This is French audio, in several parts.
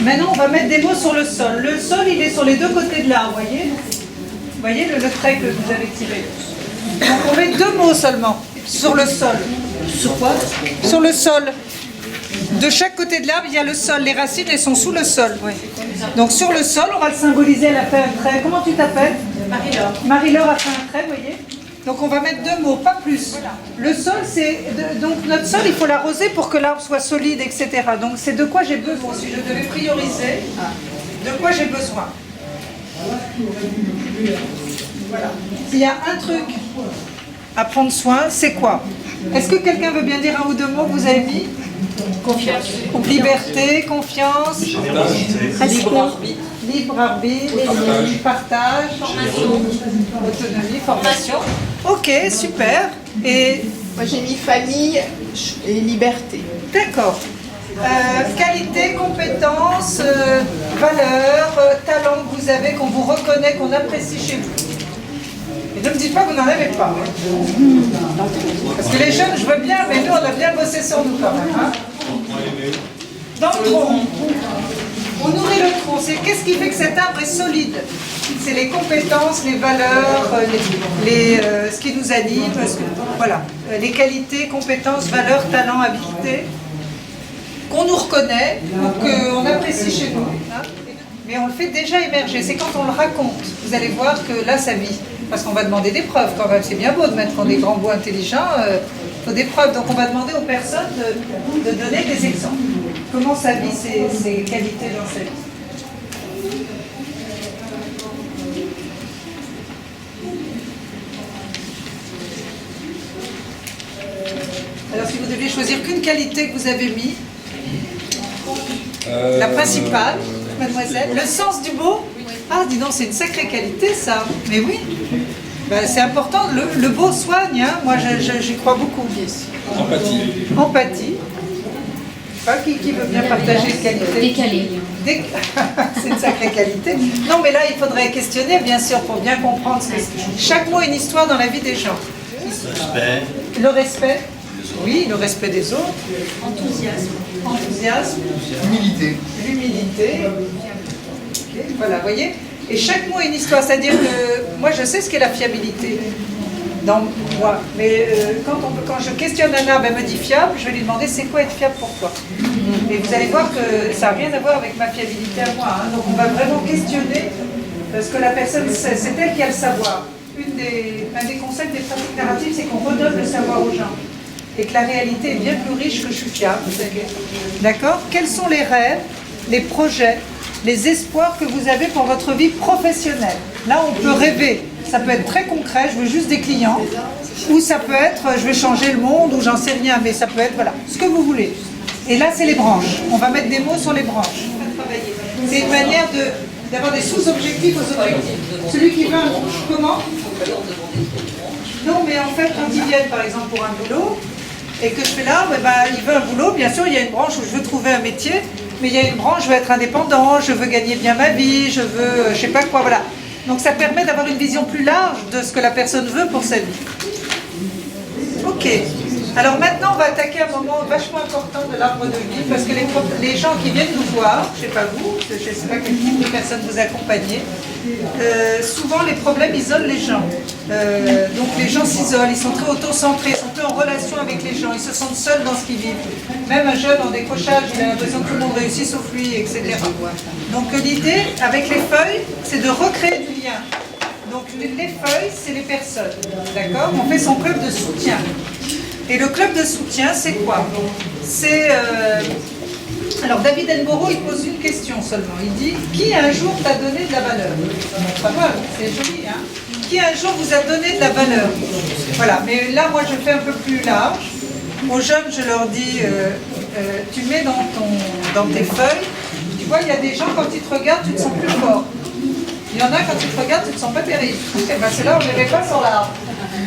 Maintenant, on va mettre des mots sur le sol. Le sol, il est sur les deux côtés de l'arbre, voyez? Vous voyez le trait que vous avez tiré. Donc, on met deux mots seulement sur le sol. Sur quoi? Sur le sol. De chaque côté de l'arbre, il y a le sol. Les racines, elles sont sous le sol. Oui. Donc, sur le sol, on va le symboliser. Elle a fait un trait. Comment tu t'appelles? Marie-Laure. Marie-Laure a fait un trait, vous voyez? Donc, on va mettre deux mots, pas plus. Voilà. Le sol, c'est... Donc, notre sol, il faut l'arroser pour que l'arbre soit solide, etc. Donc, c'est de quoi j'ai besoin. Si je devais prioriser, de quoi j'ai besoin. Voilà. S'il y a un truc à prendre soin, c'est quoi? Est-ce que quelqu'un veut bien dire un ou deux mots que vous avez mis? Confiance. Liberté, confiance, libre arbitre, partage, formation, autonomie, formation. Ok, super. Et moi j'ai mis famille et liberté. D'accord. Qualité, compétence, valeur, talent que vous avez, qu'on vous reconnaît, qu'on apprécie chez vous. Et ne me dites pas que vous n'en avez pas. Parce que les jeunes, je veux bien, mais nous, on a bien bossé sur nous quand même. Hein. Dans le tronc, on nourrit le tronc. Qu'est-ce qui fait que cet arbre est solide? C'est les compétences, les valeurs, ce qui nous anime, voilà, les qualités, compétences, valeurs, talents, habiletés, qu'on nous reconnaît, ou qu'on apprécie chez nous. Hein. Mais on le fait déjà émerger. C'est quand on le raconte. Vous allez voir que là, ça vit. Parce qu'on va demander des preuves quand même. C'est bien beau de mettre des grands mots intelligents. Il faut des preuves. Donc on va demander aux personnes de donner des exemples. Comment ça vit ces qualités dans sa vie. Alors si vous deviez choisir qu'une qualité que vous avez mis, la principale, mademoiselle, le sens du mot. Ah, dis donc, c'est une sacrée qualité, ça. Mais oui, ben, c'est important. Le beau soigne, hein. Moi, j'y crois beaucoup. Empathie. Empathie. Qui veut bien partager une qualité? Décalé. C'est une sacrée qualité. Non, mais là, il faudrait questionner, bien sûr, pour bien comprendre. Chaque mot est une histoire dans la vie des gens. Respect. Le respect. Oui, le respect des autres. Enthousiasme. Enthousiasme. Humilité. L'humilité. Okay, voilà, vous voyez. Et chaque mot est une histoire. C'est-à-dire que moi, je sais ce qu'est la fiabilité dans moi. Mais quand je questionne un arbre, elle me dit fiable, je vais lui demander c'est quoi être fiable pour toi. Et vous allez voir que ça n'a rien à voir avec ma fiabilité à moi. Hein. Donc on va vraiment questionner parce que la personne, c'est elle qui a le savoir. Un des concepts des pratiques narratives, c'est qu'on redonne le savoir aux gens. Et que la réalité est bien plus riche que je suis fiable. D'accord? Quels sont les rêves, les projets, les espoirs que vous avez pour votre vie professionnelle? Là, on peut rêver. Ça peut être très concret, je veux juste des clients. Ou ça peut être, je veux changer le monde, ou j'en sais rien. Mais ça peut être, voilà, ce que vous voulez. Et là, c'est les branches. On va mettre des mots sur les branches. C'est une manière d'avoir des sous-objectifs aux objectifs. Celui qui veut un... Comment? Non, mais en fait, quand ils viennent, par exemple, pour un boulot, et que je fais là, ben, il veut un boulot, bien sûr, il y a une branche où je veux trouver un métier, mais il y a une branche, je veux être indépendant, je veux gagner bien ma vie, je veux, je sais pas quoi, voilà. Donc ça permet d'avoir une vision plus large de ce que la personne veut pour sa vie. Ok. Alors maintenant, on va attaquer un moment vachement important de l'arbre de vie, parce que les gens qui viennent nous voir, je ne sais pas vous, je ne sais pas quel type de personnes vous accompagnez, souvent les problèmes isolent les gens. Donc les gens s'isolent, ils sont très auto-centrés, ils sont plus en relation avec les gens, ils se sentent seuls dans ce qu'ils vivent. Même un jeune en décrochage, il a l'impression que tout le monde réussit sauf lui, etc. Donc l'idée, avec les feuilles, c'est de recréer du lien. Donc les feuilles, c'est les personnes, d'accord? On fait son club de soutien. Et le club de soutien, c'est quoi? C'est... Alors David Enboro, il pose une question seulement. Il dit, qui un jour t'a donné de la valeur? Pas mal, c'est joli, hein? Qui un jour vous a donné de la valeur? Voilà, mais là, moi, je fais un peu plus large. Aux jeunes, je leur dis, tu mets dans tes feuilles, tu vois, il y a des gens, quand ils te regardent, tu te sens plus fort. Il y en a, quand ils te regardent, tu te sens pas terrible. Et ben, c'est là où je ne les mets pas sur l'arbre.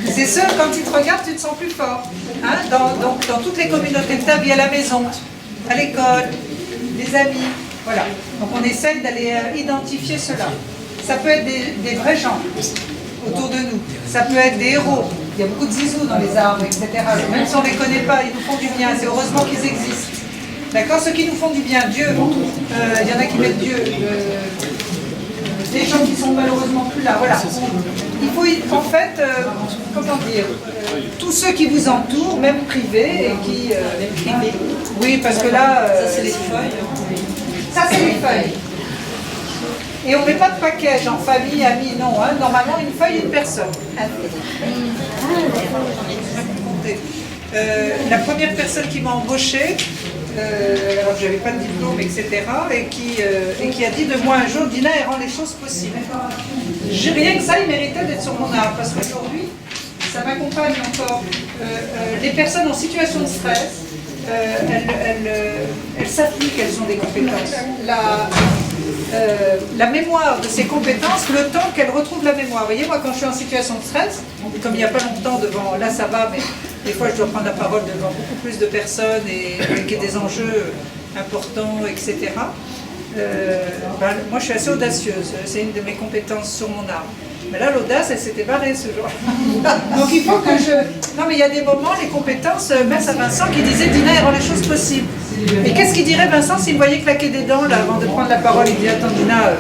C'est ceux, quand ils te regardent, tu te sens plus fort. Hein? Dans toutes les communautés de ta vie, à la maison, à l'école, les amis. Voilà. Donc on essaye d'aller identifier cela. Ça peut être des vrais gens autour de nous. Ça peut être des héros. Il y a beaucoup de zizous dans les arbres, etc. Même si on ne les connaît pas, ils nous font du bien. C'est heureusement qu'ils existent. D'accord? Ceux qui nous font du bien, Dieu. Il y en a qui mettent Dieu. Des gens qui sont malheureusement plus là. Voilà. Il faut, en fait, comment dire, tous ceux qui vous entourent, même privés, et qui... oui, parce que là... ça, c'est les feuilles. Ça, c'est les feuilles. Et on ne met pas de package en famille, amis, non. Hein. Normalement, une feuille, une personne. La première personne qui m'a embauchée, alors je n'avais pas de diplôme, etc., et qui a dit de moi un jour, Dina, elle rend les choses possibles. Rien que ça, il méritait d'être sur mon arbre, parce qu'aujourd'hui, ça m'accompagne encore. Les personnes en situation de stress, elles s'appliquent qu'elles ont des compétences. La mémoire de ces compétences, le temps qu'elles retrouvent la mémoire. Vous voyez, moi, quand je suis en situation de stress, comme il n'y a pas longtemps devant, là ça va, mais des fois je dois prendre la parole devant beaucoup plus de personnes et avec des enjeux importants, etc. Moi, je suis assez audacieuse. C'est une de mes compétences sur mon arbre. Mais là, l'audace, elle s'était barrée ce jour. Donc il faut que je... Non, mais il y a des moments, les compétences, merci à Vincent qui disait « Dina, elle rend les choses possibles ». Et qu'est-ce qu'il dirait Vincent s'il me voyait claquer des dents là, avant de prendre la parole? Il dit « Attends Dina,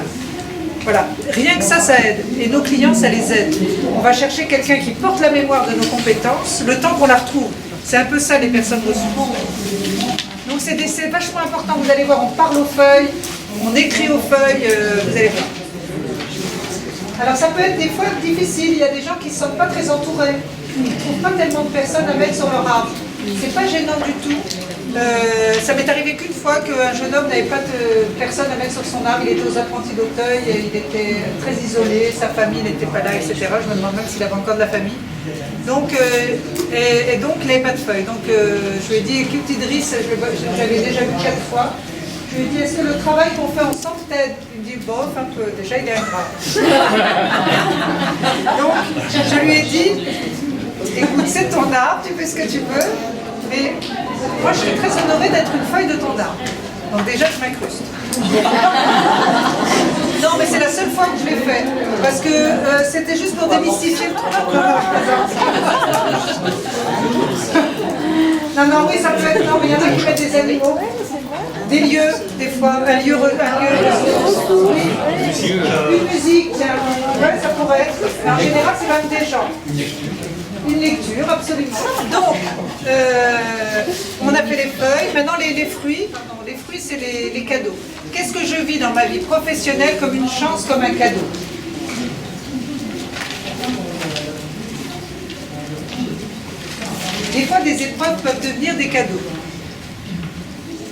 voilà ». Rien que ça aide. Et nos clients, ça les aide. On va chercher quelqu'un qui porte la mémoire de nos compétences, le temps qu'on la retrouve. C'est un peu ça, les personnes ressources. Donc c'est vachement important. Vous allez voir, on parle aux feuilles, on écrit aux feuilles, vous allez voir. Alors ça peut être des fois difficile, il y a des gens qui ne se sentent pas très entourés, ils ne trouvent pas tellement de personnes à mettre sur leur arbre. C'est pas gênant du tout. Ça m'est arrivé qu'une fois qu'un jeune homme n'avait pas de personne à mettre sur son arbre, il était aux apprentis d'Auteuil, et il était très isolé, sa famille n'était pas là, etc. Je me demande même s'il avait encore de la famille. Donc, et donc il n'avait pas de feuilles. Donc je lui ai dit, écoute Idriss, je l'avais déjà vu 4 fois. Je lui ai dit, est-ce que le travail qu'on fait ensemble t'aide? Il me dit, bof, un peu. Déjà, il est ingrat. Donc, je lui ai dit, écoute, c'est ton arbre, tu fais ce que tu veux, mais moi, je suis très honorée d'être une feuille de ton arbre. Donc déjà, je m'incruste. Non, mais c'est la seule fois que je l'ai fait. Parce que c'était juste pour démystifier le truc. Non, oui, ça peut être... Non, mais il y en a qui mettent des animaux. Des lieux, des fois, un lieu oui. Une musique, tiens, ouais, ça pourrait être. En général, c'est même des gens. Une lecture, absolument. Donc, on a fait les feuilles. Maintenant, les fruits. Pardon, les fruits, c'est les cadeaux. Qu'est-ce que je vis dans ma vie professionnelle comme une chance, comme un cadeau? Des fois, des épreuves peuvent devenir des cadeaux.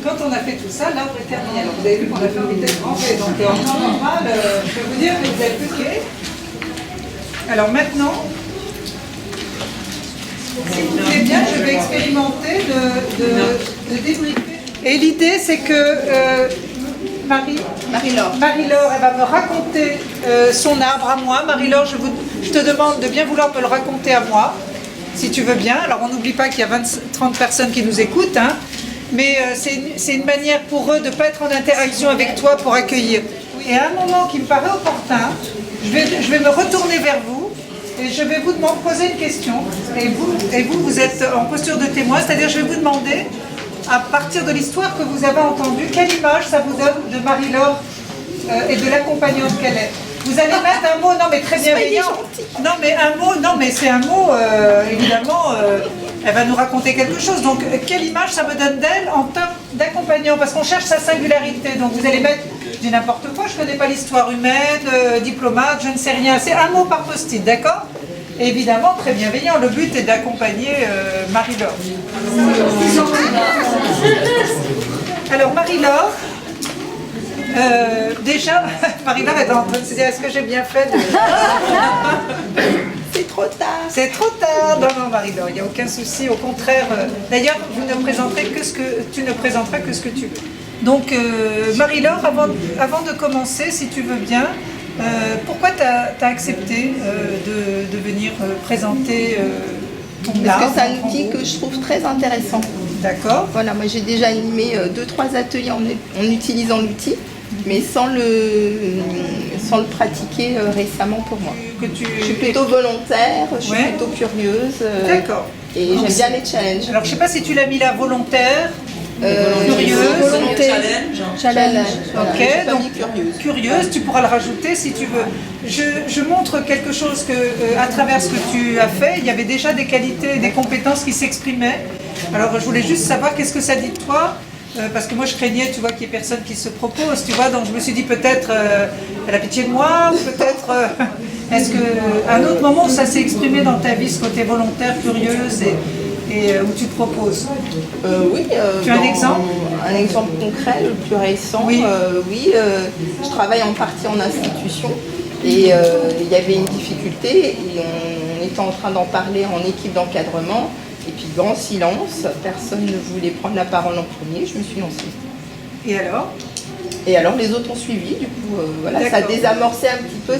Quand on a fait tout ça, l'arbre est terminé. Alors, vous avez vu qu'on a fait en vitesse grand V. Donc, en temps normal, je peux vous dire que vous êtes bloqué. Alors maintenant, si vous voulez bien, je vais expérimenter de débriefer. Et l'idée, c'est que Marie-Laure, elle va me raconter son arbre à moi. Marie-Laure, je te demande de bien vouloir me le raconter à moi, si tu veux bien. Alors, on n'oublie pas qu'il y a 30 personnes qui nous écoutent, hein. Mais c'est une manière pour eux de ne pas être en interaction avec toi pour accueillir. Et à un moment qui me paraît opportun, je vais me retourner vers vous et je vais vous poser une question. Et vous êtes en posture de témoin, c'est-à-dire je vais vous demander, à partir de l'histoire que vous avez entendue, quelle image ça vous donne de Marie-Laure et de l'accompagnante qu'elle est. Vous allez mettre un mot, non mais très bienveillant. Non mais un mot, non mais c'est un mot, évidemment, elle va nous raconter quelque chose. Donc quelle image ça me donne d'elle en termes d'accompagnant? Parce qu'on cherche sa singularité. Donc vous allez mettre, je dis n'importe quoi, je ne connais pas l'histoire humaine, diplomate, je ne sais rien. C'est un mot par post-it, d'accord? Et évidemment, très bienveillant. Le but est d'accompagner Marie-Laure. Alors Marie-Laure, déjà, Marie-Laure est en train de se dire, est-ce que j'ai bien fait de... C'est trop tard. C'est trop tard. Non, Marie-Laure, il n'y a aucun souci. Au contraire, d'ailleurs, tu ne présenteras que ce que tu veux. Donc, Marie-Laure, avant de commencer, si tu veux bien, pourquoi tu as accepté de venir présenter ton Parce arbre? que c'est un outil que je trouve très intéressant. D'accord. Voilà, moi j'ai déjà animé 2-3 ateliers en utilisant l'outil. mais sans le pratiquer récemment pour moi. Je suis plutôt volontaire, je suis plutôt curieuse. D'accord. Et j'aime bien les challenges. Alors je sais pas si tu l'as mis là, volontaire, curieuse, Challenge. Ok, donc curieuse. Curieuse, tu pourras le rajouter si tu veux. Je montre quelque chose que, à travers ce que tu as fait, il y avait déjà des qualités et des compétences qui s'exprimaient. Alors je voulais juste savoir qu'est-ce que ça dit de toi, parce que moi je craignais, tu vois, qu'il y ait personne qui se propose, tu vois, donc je me suis dit peut-être elle a pitié de moi, ou peut-être est-ce qu'à un autre moment où ça s'est exprimé dans ta vie, ce côté volontaire, curieuse et où tu te proposes. Oui. Tu as un exemple? Un exemple concret, le plus récent. Oui. Je travaille en partie en institution et il y avait une difficulté et on était en train d'en parler en équipe d'encadrement et puis grand silence, personne ne voulait prendre la parole en premier, je me suis lancée. Et alors? Et alors les autres ont suivi, du coup voilà, ça a D'accord. désamorcé un petit peu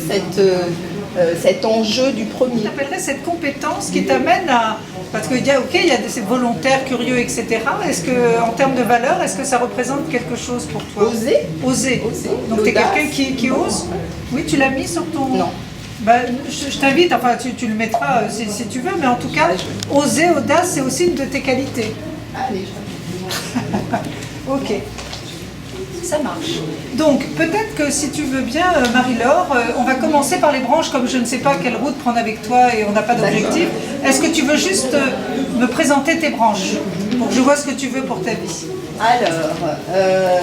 cet enjeu du premier. Tu appellerais cette compétence qui t'amène à... Parce qu'il y a, ok, il y a ces volontaires, curieux, etc. Est-ce que, en termes de valeur, est-ce que ça représente quelque chose pour toi? Oser. Oser. Oser. Donc tu es L'audace. quelqu'un qui ose? Oui, tu l'as mis sur ton... Non. Bah, je t'invite, enfin tu le mettras si tu veux, mais en tout cas, oser, audace, c'est aussi une de tes qualités. Allez, Ok. Ça marche. Donc, peut-être que si tu veux bien, Marie-Laure, on va commencer par les branches, comme je ne sais pas quelle route prendre avec toi et on n'a pas d'objectif. Est-ce que tu veux juste me présenter tes branches pour que je vois ce que tu veux pour ta vie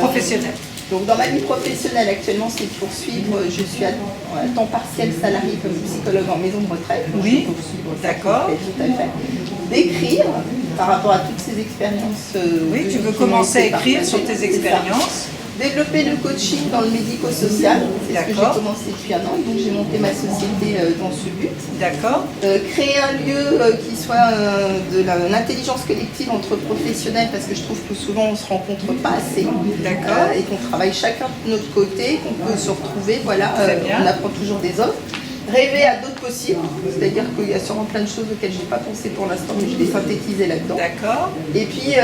professionnelle? Donc dans ma vie professionnelle actuellement, c'est de poursuivre, je suis à temps partiel salarié comme psychologue en maison de retraite. Donc Oui, je poursuivre ça, d'accord. tout à fait. D'écrire par rapport à toutes ces expériences. Oui, tu veux qui m'ont commencer à été écrire sur partagées, tes c'est ça. expériences. Développer le coaching dans le médico-social, c'est ce que j'ai D'accord. commencé depuis un an, donc j'ai monté ma société dans ce but. D'accord. Créer un lieu qui soit de l'intelligence collective entre professionnels, parce que je trouve que souvent on ne se rencontre pas assez. D'accord. Et qu'on travaille chacun de notre côté, qu'on peut se retrouver, voilà, Très bien. on apprend toujours des autres. Rêver à d'autres possibles, c'est-à-dire qu'il y a sûrement plein de choses auxquelles je n'ai pas pensé pour l'instant, mais je l'ai synthétisé là-dedans. D'accord. Et puis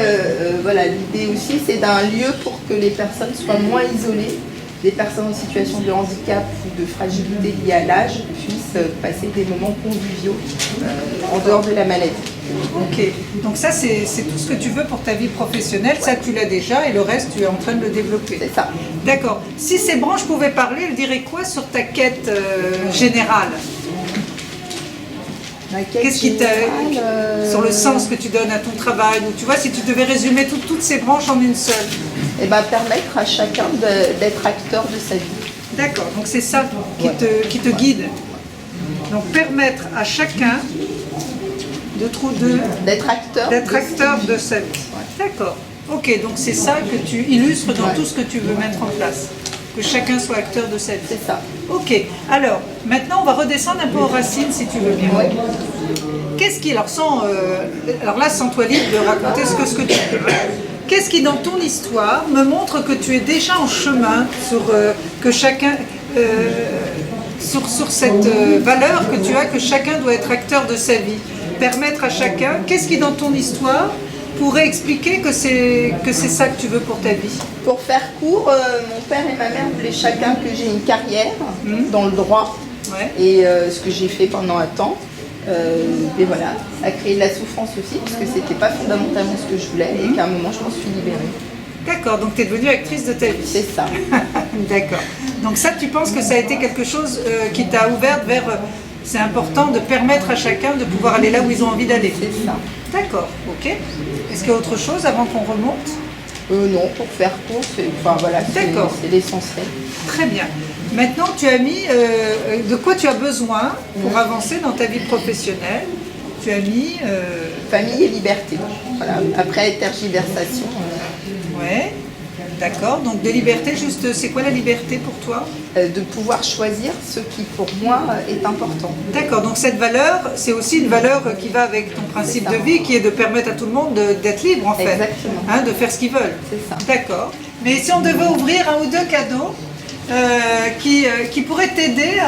voilà, l'idée aussi c'est d'un lieu pour que les personnes soient moins isolées, les personnes en situation de handicap ou de fragilité liée à l'âge puissent passer des moments conviviaux en dehors de la maladie. Ok, donc ça c'est tout ce que tu veux pour ta vie professionnelle, ça tu l'as déjà et le reste tu es en train de le développer. C'est ça. D'accord. Si ces branches pouvaient parler, elles diraient quoi sur ta quête générale? Qu'est-ce qui sur le sens que tu donnes à ton travail, ou tu vois, si tu devais résumer toutes ces branches en une seule? Et ben, permettre à chacun d'être acteur de sa vie. D'accord, donc c'est ça qui te guide. Donc permettre à chacun d'être acteur de sa vie. D'accord. Ok, donc c'est ça que tu illustres dans tout ce que tu veux mettre en place. Que chacun soit acteur de sa vie. C'est ça. Ok, alors maintenant on va redescendre un peu aux racines si tu veux bien. Ouais. Qu'est-ce qui, alors là sens-toi libre de raconter ce que tu veux. Qu'est-ce qui dans ton histoire me montre que tu es déjà en chemin sur que chacun sur cette valeur que tu as, que chacun doit être acteur de sa vie, permettre à chacun. Qu'est-ce qui dans ton histoire pourrait expliquer que c'est ça que tu veux pour ta vie? Pour faire court, mon père et ma mère voulaient chacun que j'ai une carrière dans le droit. Ouais. Et ce que j'ai fait pendant un temps. Et voilà, ça a créé de la souffrance aussi, parce que c'était pas fondamentalement ce que je voulais, et qu'à un moment je m'en suis libérée. D'accord, donc tu es devenue actrice de ta vie. C'est ça. D'accord. Donc ça, tu penses que ça a été quelque chose qui t'a ouverte vers... c'est important de permettre à chacun de pouvoir aller là où ils ont envie d'aller. C'est ça. D'accord, ok. Est-ce qu'il y a autre chose avant qu'on remonte? Non, pour faire court, voilà, D'accord. C'est l'essentiel. Très bien. Maintenant, tu as mis de quoi tu as besoin pour avancer dans ta vie professionnelle. Tu as mis... Famille et liberté. Voilà. Après tergiversation. Ouais, d'accord. Donc de liberté, juste, c'est quoi la liberté pour toi? De pouvoir choisir ce qui pour moi est important. D'accord, donc cette valeur, c'est aussi une valeur qui va avec ton principe de vie, qui est de permettre à tout le monde d'être libre en fait. Exactement. Hein, de faire ce qu'ils veulent. C'est ça. D'accord. Mais si on devait ouvrir un ou deux cadeaux qui pourraient t'aider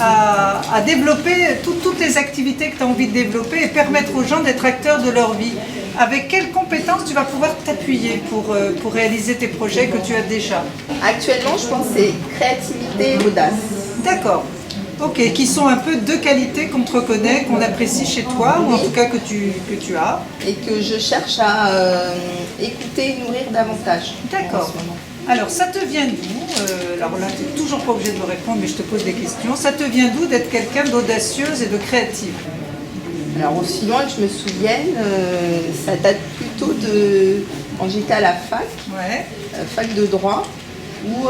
à développer toutes les activités que tu as envie de développer et permettre aux gens d'être acteurs de leur vie, avec quelles compétences tu vas pouvoir t'appuyer pour réaliser tes projets que tu as déjà? Actuellement, je pense que c'est créativité et audace. D'accord. Ok, qui sont un peu deux qualités qu'on te reconnaît, qu'on apprécie chez toi, ou en tout cas que tu as. Et que je cherche à écouter et nourrir davantage. D'accord. en ce moment. Alors, ça te vient d'où alors là, tu n'es toujours pas obligé de me répondre, mais je te pose des questions. Ça te vient d'où d'être quelqu'un d'audacieuse et de créative? Alors aussi loin que je me souvienne, ça date plutôt de quand j'étais à la fac, Ouais. fac de droit, où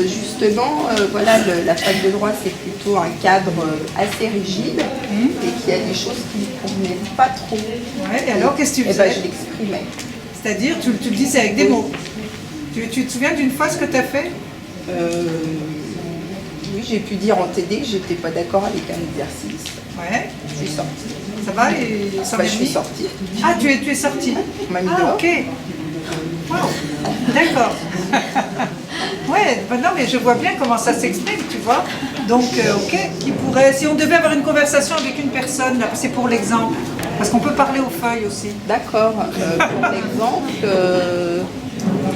justement, voilà, la fac de droit c'est plutôt un cadre assez rigide et qu'il y a des choses qui ne me convenaient pas trop. Ouais. Et alors, qu'est-ce que tu Et faisais? ben, je l'exprimais. C'est-à-dire, tu le disais avec des mots. Tu te souviens d'une fois ce que tu as fait? Oui, j'ai pu dire en TD que j'étais pas d'accord avec un exercice. Ouais. Je suis sortie. Ça va et ça Bah, m'a je suis mis sortie. Ah, tu es sortie. On m'a mis Ah, dehors. ok. Wow. D'accord. Ouais, bah non, mais je vois bien comment ça s'exprime, tu vois. Donc, ok, si on devait avoir une conversation avec une personne, là, c'est pour l'exemple, parce qu'on peut parler aux feuilles aussi. D'accord. Pour l'exemple,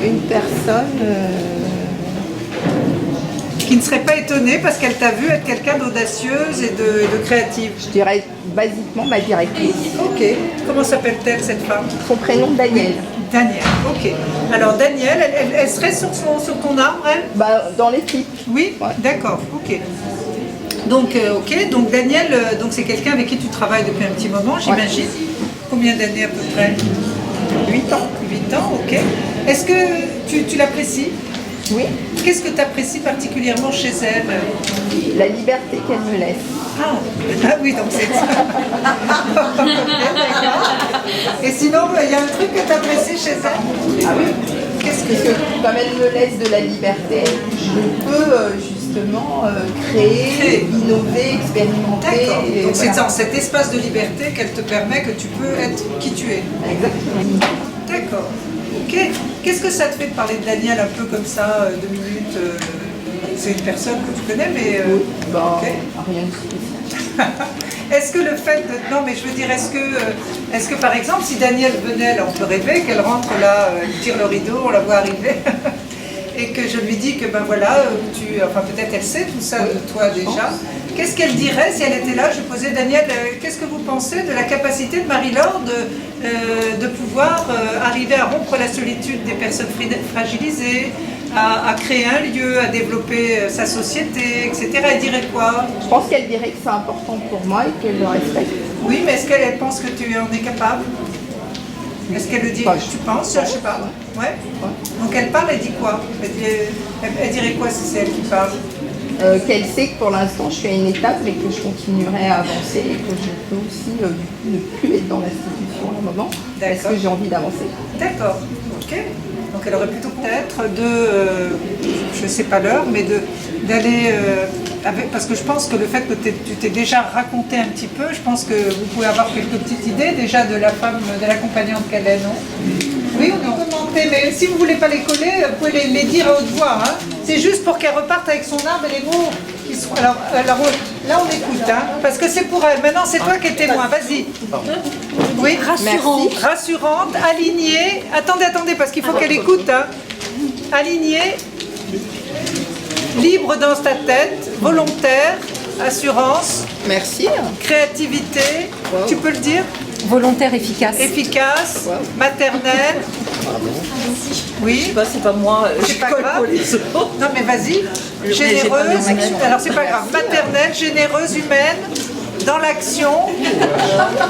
une personne. Qui ne serait pas étonnée parce qu'elle t'a vu être quelqu'un d'audacieuse et de créative. Je dirais basiquement ma directrice. Ok. Comment s'appelle-t-elle cette femme? Son prénom Daniel. Daniel. Ok. Alors Daniel, elle serait sur ton arbre, elle? Bah, dans l'équipe. Oui. Ouais. D'accord. Ok. Donc ok. Donc Daniel, donc c'est quelqu'un avec qui tu travailles depuis un petit moment, j'imagine. Combien d'années à peu près? 8 ans. 8 ans. Ok. Est-ce que tu l'apprécies? Oui. Qu'est-ce que tu apprécies particulièrement chez elle? La liberté qu'elle me laisse. Ah oui, donc c'est ça. Ok, d'accord. Et sinon, il y a un truc que tu apprécies chez elle? Ah oui. Qu'est-ce Parce que que comme elle me laisse de la liberté, je peux justement créer, innover, expérimenter. D'accord. et Donc c'est voilà. dans cet espace de liberté qu'elle te permet que tu peux être qui tu es. Exactement. D'accord. Ok. Qu'est-ce que ça te fait de parler de Daniel un peu comme ça, 2 minutes c'est une personne que tu connais, mais... Bah, ok. rien de spécial. Est-ce que le fait de... Non, mais je veux dire, est-ce que par exemple, si Daniel venait, là, on peut rêver qu'elle rentre là, elle tire le rideau, on la voit arriver, et que je lui dis que ben voilà, enfin peut-être elle sait tout ça de toi déjà. Qu'est-ce qu'elle dirait si elle était là? Je posais, Daniel, qu'est-ce que vous pensez de la capacité de Marie-Laure de pouvoir arriver à rompre la solitude des personnes fragilisées, à créer un lieu, à développer sa société, etc. Elle dirait quoi? Je pense qu'elle dirait que c'est important pour moi et qu'elle le respecte. Oui, mais est-ce qu'elle pense que tu en es capable? Est-ce qu'elle le dit? Bah, Tu penses? Je sais pas. Ouais. Donc elle parle, elle dit quoi? Elle dirait quoi si c'est elle qui parle? Qu'elle sait que pour l'instant je suis à une étape mais que je continuerai à avancer et que je peux aussi du coup, ne plus être dans l'institution à un moment parce que j'ai envie d'avancer. D'accord, ok. Donc elle aurait plutôt peut-être je ne sais pas l'heure, mais d'aller parce que je pense que le fait que tu t'es déjà raconté un petit peu, je pense que vous pouvez avoir quelques petites idées déjà de la femme, de l'accompagnante qu'elle est, non? Oui ou non? Commentez, mais si vous ne voulez pas les coller, vous pouvez les dire à haute voix. Hein. C'est juste pour qu'elle reparte avec son arbre et les mots qui sont... Alors là on écoute, hein, parce que c'est pour elle. Maintenant c'est toi qui es témoin, vas-y. Oui, Rassurante. Rassurante, alignée. Attendez, parce qu'il faut qu'elle écoute. Hein. Alignée, libre dans ta tête, volontaire, assurance, Merci. créativité, Wow. tu peux le dire? Volontaire, efficace. Efficace, maternelle. Oui, C'est pas moi, c'est pas grave. Non mais vas-y. Généreuse. Alors c'est pas grave. Maternelle, généreuse, humaine, dans l'action,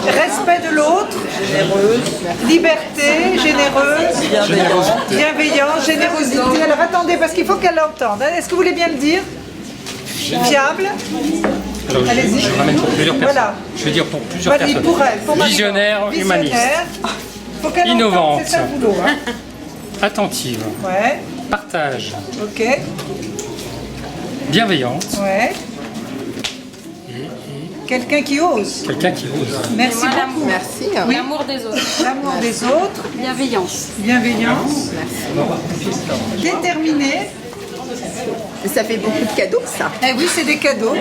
respect de l'autre, liberté, généreuse, bienveillance, générosité. Alors attendez, parce qu'il faut qu'elle l'entende. Est-ce que vous voulez bien le dire? Fiable. Alors, Allez-y. je ramène pour plusieurs personnes. Voilà. Je vais dire pour plusieurs Vas-y, personnes. pour elle. Pour Marie-Laure. Visionnaire, humaniste. Faut qu'elle entende, Innovante. c'est ça le boulot. Hein. Attentive, Ouais, partage, ok, bienveillante, ouais. Quelqu'un qui ose. quelqu'un qui ose. Merci Voilà. beaucoup. Merci. L'amour des autres. L'amour des autres, Bienveillance. bienveillance, déterminé. Ça fait beaucoup de cadeaux ça. Eh oui, c'est des cadeaux.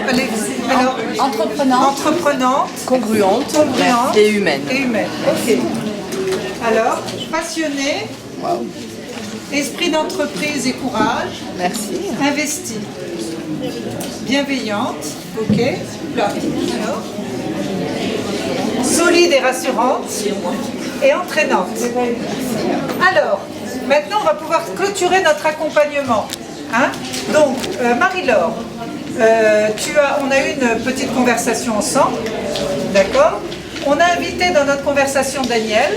Alors, Entreprenante. entreprenante, Congruente congruente et humaine. et humaine. Ok. Alors, passionnée, Waouh. esprit d'entreprise et courage, Merci. investie, bienveillante, ok, là, alors, solide et rassurante, et entraînante. Alors, maintenant on va pouvoir clôturer notre accompagnement. Hein? Donc, Marie-Laure, on a eu une petite conversation ensemble, d'accord? On a invité dans notre conversation Daniel.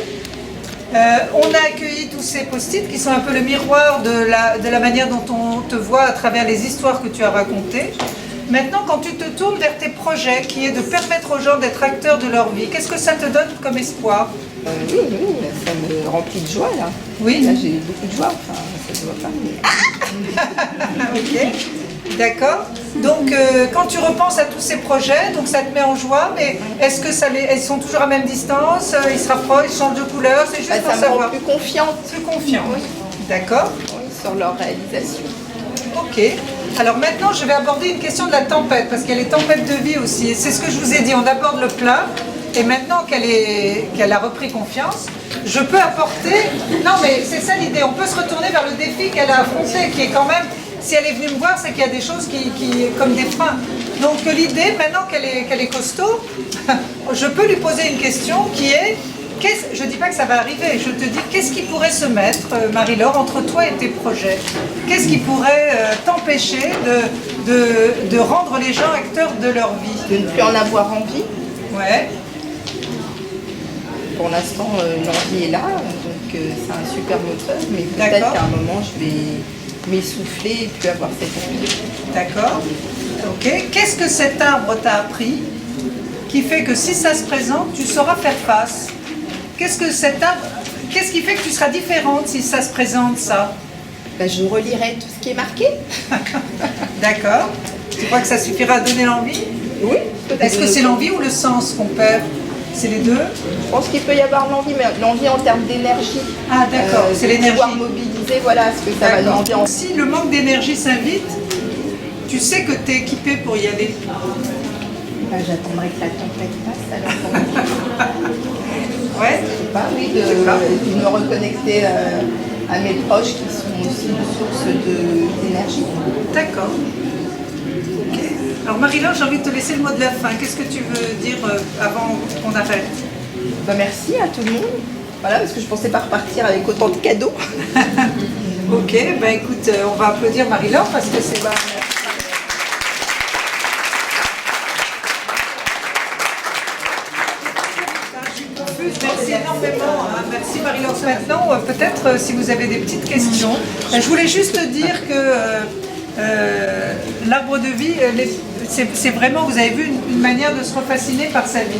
On a accueilli tous ces post-it qui sont un peu le miroir de la manière dont on te voit à travers les histoires que tu as racontées. Maintenant, quand tu te tournes vers tes projets, qui est de permettre aux gens d'être acteurs de leur vie, qu'est-ce que ça te donne comme espoir? Oui, ça me remplit de joie là. Oui. Là j'ai beaucoup de joie, enfin ça se voit pas. Mais... Ok, d'accord. Donc, quand tu repenses à tous ces projets, donc ça te met en joie, mais est-ce que elles sont toujours à même distance? Ils se rapprochent, ils changent de couleur? C'est juste pour ça me rend savoir. plus confiante. Plus confiant. Oui. D'accord. Oui, sur leur réalisation. Ok. Alors maintenant, je vais aborder une question de la tempête, parce qu'il y a les tempêtes de vie aussi. Et c'est ce que je vous ai dit, on aborde le plat. Et maintenant qu'elle a repris confiance, je peux apporter... Non, mais c'est ça l'idée. On peut se retourner vers le défi qu'elle a affronté, qui est quand même... Si elle est venue me voir, c'est qu'il y a des choses qui comme des freins. Donc l'idée, maintenant qu'elle est costaud, je peux lui poser une question qui est... Je ne dis pas que ça va arriver, je te dis qu'est-ce qui pourrait se mettre, Marie-Laure, entre toi et tes projets? Qu'est-ce qui pourrait t'empêcher de rendre les gens acteurs de leur vie? De ne plus en avoir envie. Ouais. Pour l'instant, l'envie est là, donc c'est un super moteur, mais peut-être qu'à un moment, je vais m'essouffler et plus avoir cette envie. D'accord. Ok. Qu'est-ce que cet arbre t'a appris qui fait que si ça se présente, tu sauras faire face? Qu'est-ce qui fait que tu seras différente si ça se présente, ça? Ben, je relirai tout ce qui est marqué. D'accord. Tu crois que ça suffira à donner l'envie? Oui. Est-ce que c'est l'envie ou le sens qu'on perd? C'est les deux? Je pense qu'il peut y avoir l'envie, mais l'envie en termes d'énergie. Ah d'accord, c'est l'énergie. Pouvoir mobiliser, voilà, ce que ça va demander. Si le manque d'énergie s'invite, tu sais que tu es équipé pour y aller. Ben, j'attendrai que la tempête passe alors. Ouais. Je sais pas, oui, de me reconnecter à mes proches qui sont aussi une source d'énergie. D'accord. Ok. Alors Marie-Laure, j'ai envie de te laisser le mot de la fin. Qu'est-ce que tu veux dire avant qu'on arrête? Ben, merci à tout le monde. Voilà, parce que je pensais pas repartir avec autant de cadeaux. Ok, ben écoute, on va applaudir Marie-Laure parce que c'est... Merci énormément, hein. Merci Marie-Laure. Maintenant, peut-être si vous avez des petites questions, je voulais juste dire que l'arbre de vie, c'est vraiment, vous avez vu, une manière de se refasciner par sa vie.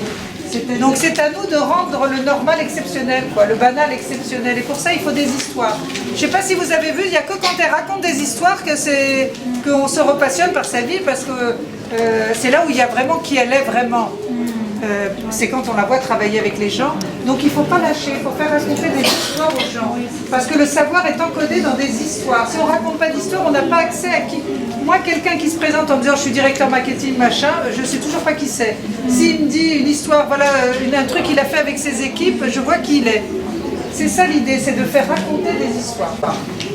Donc c'est à nous de rendre le normal exceptionnel, quoi, le banal exceptionnel. Et pour ça, il faut des histoires. Je ne sais pas si vous avez vu, il n'y a que quand elle raconte des histoires qu'on se repassionne par sa vie, parce que c'est là où il y a vraiment qui elle est vraiment. C'est quand on la voit travailler avec les gens. Donc il ne faut pas lâcher, il faut faire raconter des histoires aux gens. Parce que le savoir est encodé dans des histoires. Si on ne raconte pas d'histoire, on n'a pas accès à qui. Moi, quelqu'un qui se présente en me disant je suis directeur marketing, machin, je ne sais toujours pas qui c'est. S'il me dit une histoire, voilà, un truc qu'il a fait avec ses équipes, je vois qui il est. C'est ça l'idée, c'est de faire raconter des histoires.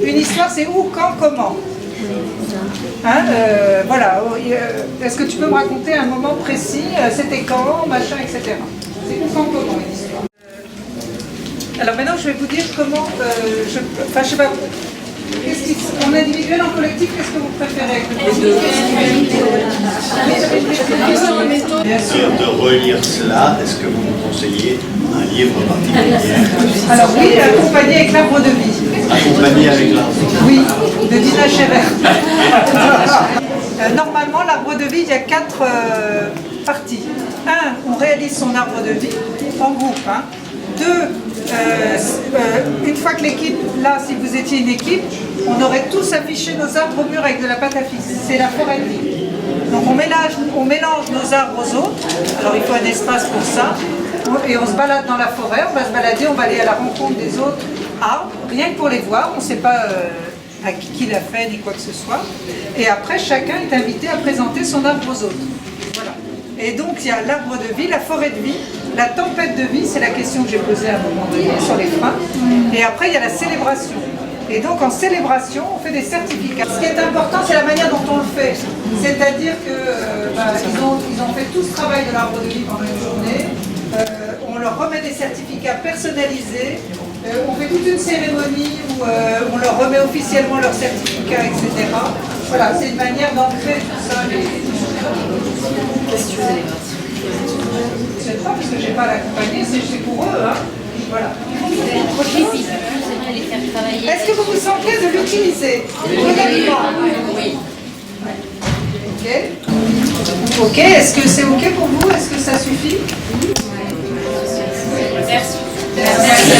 Une histoire, c'est où, quand, comment. Hein, voilà. Est-ce que tu peux me raconter un moment précis? C'était quand, machin, etc. C'est où, quand, comment une histoire. Alors maintenant, je vais vous dire comment. Enfin, je sais pas. En individuel, en collectif, qu'est-ce que vous préférez? Bien sûr, de relire cela, est-ce que vous me conseillez un livre particulier? Alors oui, Accompagné avec l'arbre de vie. Accompagné avec l'arbre. Oui, de Dina Scherer. Normalement, l'arbre de vie, il y a 4 parties. 1, on réalise son arbre de vie en groupe. 2, une fois que l'équipe, là, si vous étiez une équipe, on aurait tous affiché nos arbres au mur avec de la pâte à fixe. C'est la forêt de vie. Donc on mélange nos arbres aux autres. Alors il faut un espace pour ça. Et on se balade dans la forêt, on va se balader, on va aller à la rencontre des autres arbres, rien que pour les voir. On ne sait pas à qui l'a fait ni quoi que ce soit. Et après, chacun est invité à présenter son arbre aux autres. Voilà. Et donc il y a l'arbre de vie, la forêt de vie, la tempête de vie, c'est la question que j'ai posée à un moment donné sur les freins. Et après il y a la célébration. Et donc en célébration, on fait des certificats. Ce qui est important, c'est la manière dont on le fait. C'est-à-dire qu'ils ont fait tout ce travail de l'arbre de vie pendant une journée. On leur remet des certificats personnalisés. On fait toute une cérémonie où on leur remet officiellement leurs certificats, etc. Voilà, c'est une manière d'ancrer tout ça. Je ne sais pas, parce que je n'ai pas à l'accompagner, c'est pour eux. Hein. Voilà. Est-ce que vous vous sentez de l'utiliser? Oui. Ok. Ok, est-ce que c'est ok pour vous? Est-ce que ça suffit? Merci. Merci.